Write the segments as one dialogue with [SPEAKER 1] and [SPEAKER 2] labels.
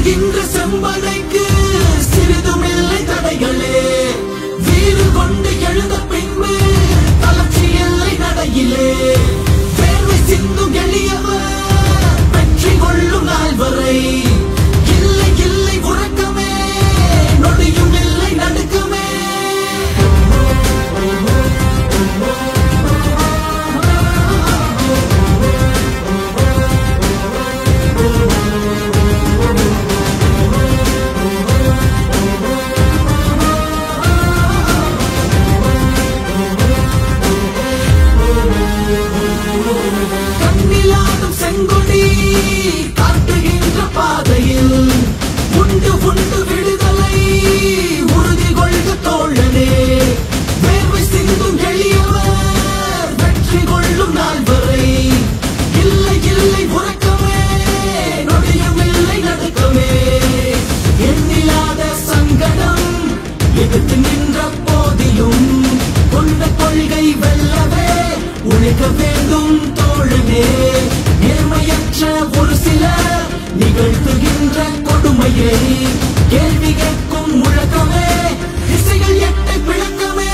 [SPEAKER 1] வீசுகின்ற செம்பனைக்கு சிறிதுமில்லை தடைகளே. வீறு கொண்டு எழுந்த பின்பு தளர்ச்சி இல்லை நடையிலே. வேர்வை சிந்தும் எளியவர் வெற்றி கொள்ளும் நாள் வரை இல்லை இல்லை உறக்கமே, நொடியும் இல்லை நடுக்கமே. கண்ணிலாடும் செங்கொடி காட்டுகின்ற பாதையில் உண்டு உண்டு விடுதலை உறுதி கொள்க தோழனே. வேர்வை சிந்தும் எளியவர் வெற்றி கொள்ளும் நாள் வரை இல்லை இல்லை உறக்கமே, நொடியும் இல்லை நடுக்கமே. எண்ணில்லாத சங்கடம் எதிர்த்து நின்ற போதிலும் கொண்ட கொள்கை வெல்லவே உழைக்க வேண்டும் தோழனே. நேர்மையற்ற ஒரு சிலர் நிகழ்த்துகின்ற கொடுமையை கேள்வி கேட்கும் முழக்கமே, திசைகள் எட்டை பிளக்கமே.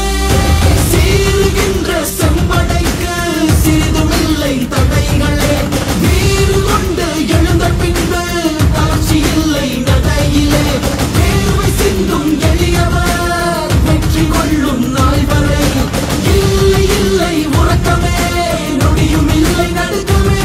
[SPEAKER 1] சீறுகின்ற செம்படைக்கு சிறிதுமில்லை தடைகளே. வீறு கொண்டு எழுந்த பின்பு தளர்ச்சி இல்லை நடையிலே. வேர்வை சிந்தும் எளியவர் வெற்றி கொள்ளும் நாள் வரை இல்லை இல்லை உறக்கமே, நொடியும் இல்லை நடுக்கமே.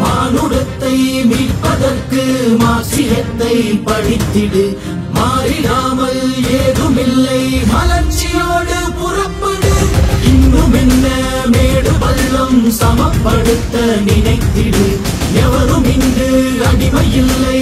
[SPEAKER 1] மானுடத்தை மீட்பதற்கு மார்க்சியத்தை படித்திடு. மாறிடாமல் ஏதுமில்லை மலர்ச்சியோடு புறப்படு. இன்னும் என்ன மேடு பள்ளம் சமப்படுத்த நினைத்திடு. எவரும் இங்கு அடிமையில்லை.